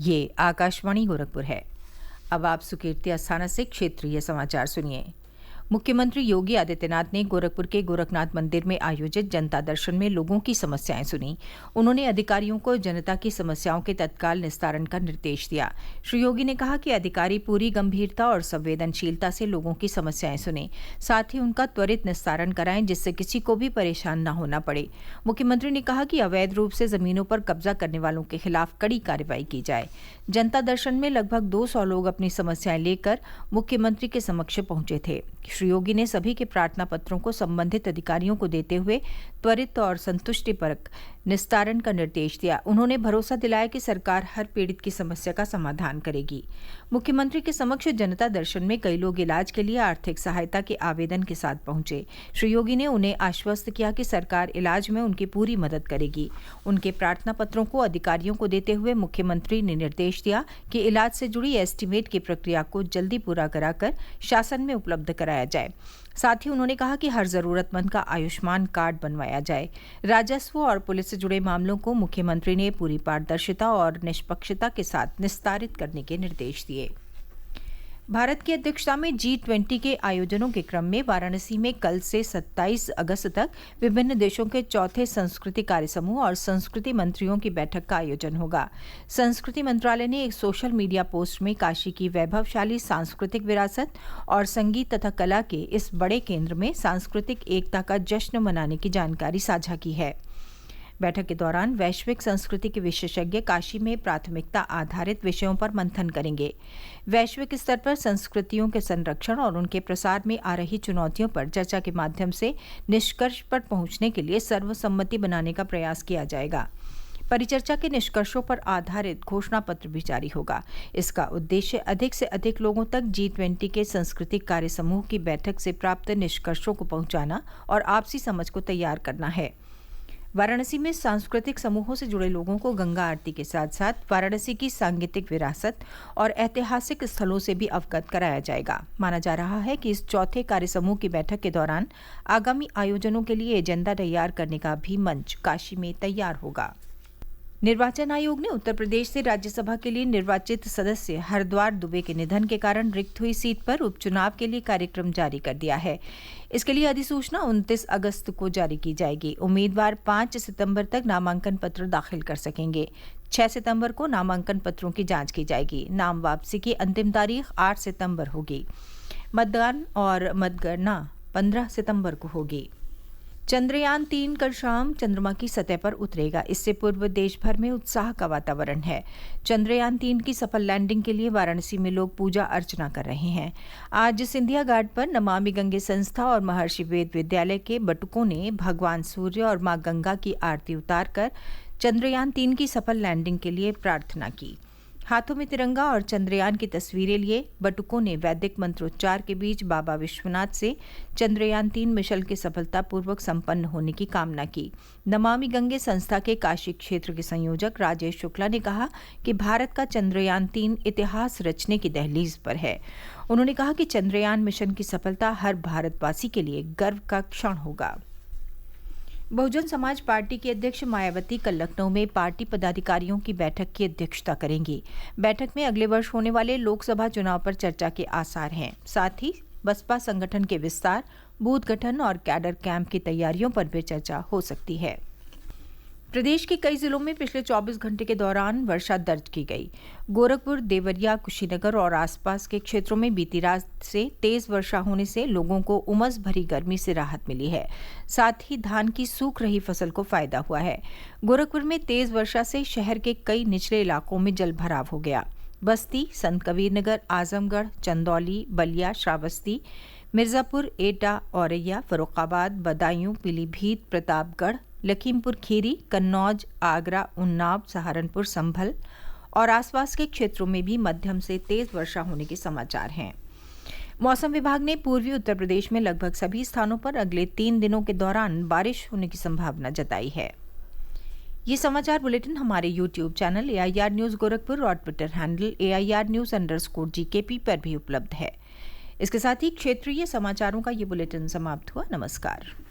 ये आकाशवाणी गोरखपुर है। अब आप सुकीर्ति अस्थाना से क्षेत्रीय समाचार सुनिए। मुख्यमंत्री योगी आदित्यनाथ ने गोरखपुर के गोरखनाथ मंदिर में आयोजित जनता दर्शन में लोगों की समस्याएं सुनी। उन्होंने अधिकारियों को जनता की समस्याओं के तत्काल निस्तारण का निर्देश दिया। श्री योगी ने कहा कि अधिकारी पूरी गंभीरता और संवेदनशीलता से लोगों की समस्याएं सुने, साथ ही उनका त्वरित निस्तारण कराएं, जिससे किसी को भी परेशान न होना पड़े। मुख्यमंत्री ने कहा कि अवैध रूप से जमीनों पर कब्जा करने वालों के खिलाफ कड़ी कार्रवाई की जाए। जनता दर्शन में लगभग 200 लोग अपनी समस्याएं लेकर मुख्यमंत्री के समक्ष पहुंचे थे। श्री योगी ने सभी के प्रार्थना पत्रों को संबंधित अधिकारियों को देते हुए त्वरित और संतुष्टिपरक निस्तारण का निर्देश दिया। उन्होंने भरोसा दिलाया कि सरकार हर पीड़ित की समस्या का समाधान करेगी। मुख्यमंत्री के समक्ष जनता दर्शन में कई लोग इलाज के लिए आर्थिक सहायता के आवेदन के साथ पहुंचे। श्री योगी ने उन्हें आश्वस्त किया कि सरकार इलाज में उनकी पूरी मदद करेगी। उनके प्रार्थना पत्रों को अधिकारियों को देते हुए मुख्यमंत्री ने निर्देश दिया कि इलाज से जुड़ी एस्टीमेट की प्रक्रिया को जल्दी पूरा कराकर शासन में उपलब्ध कराया जाए। साथ ही उन्होंने कहा कि हर जरूरतमंद का आयुष्मान कार्ड बनवाया जाए। राजस्व और पुलिस से जुड़े मामलों को मुख्यमंत्री ने पूरी पारदर्शिता और निष्पक्षता के साथ निस्तारित करने के निर्देश दिए। भारत की अध्यक्षता में G20 के आयोजनों के क्रम में वाराणसी में कल से 27 अगस्त तक विभिन्न देशों के चौथे संस्कृति कार्य समूह और संस्कृति मंत्रियों की बैठक का आयोजन होगा। संस्कृति मंत्रालय ने एक सोशल मीडिया पोस्ट में काशी की वैभवशाली सांस्कृतिक विरासत और संगीत तथा कला के इस बड़े केंद्र में सांस्कृतिक एकता का जश्न मनाने की जानकारी साझा की है। बैठक के दौरान वैश्विक संस्कृति के विशेषज्ञ काशी में प्राथमिकता आधारित विषयों पर मंथन करेंगे। वैश्विक स्तर पर संस्कृतियों के संरक्षण और उनके प्रसार में आ रही चुनौतियों पर चर्चा के माध्यम से निष्कर्ष पर पहुंचने के लिए सर्वसम्मति बनाने का प्रयास किया जाएगा। परिचर्चा के निष्कर्षों पर आधारित घोषणा पत्र भी जारी होगा। इसका उद्देश्य अधिक से अधिक लोगों तक G20 के सांस्कृतिक कार्य समूह की बैठक से प्राप्त निष्कर्षों को पहुंचाना और आपसी समझ को तैयार करना है। वाराणसी में सांस्कृतिक समूहों से जुड़े लोगों को गंगा आरती के साथ साथ वाराणसी की सांगीतिक विरासत और ऐतिहासिक स्थलों से भी अवगत कराया जाएगा। माना जा रहा है कि इस चौथे कार्य समूह की बैठक के दौरान आगामी आयोजनों के लिए एजेंडा तैयार करने का भी मंच काशी में तैयार होगा। निर्वाचन आयोग ने उत्तर प्रदेश से राज्यसभा के लिए निर्वाचित सदस्य हरद्वार दुबे के निधन के कारण रिक्त हुई सीट पर उपचुनाव के लिए कार्यक्रम जारी कर दिया है। इसके लिए अधिसूचना 29 अगस्त को जारी की जाएगी। उम्मीदवार 5 सितंबर तक नामांकन पत्र दाखिल कर सकेंगे। 6 सितंबर को नामांकन पत्रों की जांच की जाएगी। नाम वापसी की अंतिम तारीख 8 सितंबर होगी। मतदान और मतगणना 15 सितंबर को होगी। चंद्रयान 3 कल शाम चंद्रमा की सतह पर उतरेगा। इससे पूर्व देश भर में उत्साह का वातावरण है। चंद्रयान 3 की सफल लैंडिंग के लिए वाराणसी में लोग पूजा अर्चना कर रहे हैं। आज सिंधिया घाट पर नमामि गंगे संस्था और महर्षि वेद विद्यालय के बटुकों ने भगवान सूर्य और मां गंगा की आरती उतारकर चंद्रयान 3 की सफल लैंडिंग के लिए प्रार्थना की। हाथों में तिरंगा और चंद्रयान की तस्वीरें लिए बटुकों ने वैदिक मंत्रोच्चार के बीच बाबा विश्वनाथ से चंद्रयान 3 मिशन के सफलतापूर्वक संपन्न होने की कामना की। नमामि गंगे संस्था के काशी क्षेत्र के संयोजक राजेश शुक्ला ने कहा कि भारत का चंद्रयान 3 इतिहास रचने की दहलीज पर है। उन्होंने कहा कि चंद्रयान मिशन की सफलता हर भारतवासी के लिए गर्व का क्षण होगा। बहुजन समाज पार्टी की अध्यक्ष मायावती कल लखनऊ में पार्टी पदाधिकारियों की बैठक की अध्यक्षता करेंगी। बैठक में अगले वर्ष होने वाले लोकसभा चुनाव पर चर्चा के आसार हैं। साथ ही बसपा संगठन के विस्तार, बूथ गठन और कैडर कैंप की तैयारियों पर भी चर्चा हो सकती है। प्रदेश के कई जिलों में पिछले 24 घंटे के दौरान वर्षा दर्ज की गई। गोरखपुर, देवरिया, कुशीनगर और आसपास के क्षेत्रों में बीती रात से तेज वर्षा होने से लोगों को उमस भरी गर्मी से राहत मिली है। साथ ही धान की सूख रही फसल को फायदा हुआ है। गोरखपुर में तेज वर्षा से शहर के कई निचले इलाकों में जलभराव हो गया। बस्ती, संत कबीरनगर, आजमगढ़, चंदौली, बलिया, श्रावस्ती, मिर्जापुर, एटा, औरैया, फर्रुखाबाद, बदायूं, पीलीभीत, प्रतापगढ़, लखीमपुर खीरी, कन्नौज, आगरा, उन्नाव, सहारनपुर, संभल और आसपास के क्षेत्रों में भी मध्यम से तेज वर्षा होने के समाचार हैं। मौसम विभाग ने पूर्वी उत्तर प्रदेश में लगभग सभी स्थानों पर अगले 3 दिनों के दौरान बारिश होने की संभावना जताई है। ये समाचार बुलेटिन हमारे YouTube channel AIR news Gorakhpur और ट्विटर हैंडल AIR_GKP पर भी उपलब्ध है। इसके साथ ही क्षेत्रीय समाचारों का ये बुलेटिन समाप्त हुआ। नमस्कार।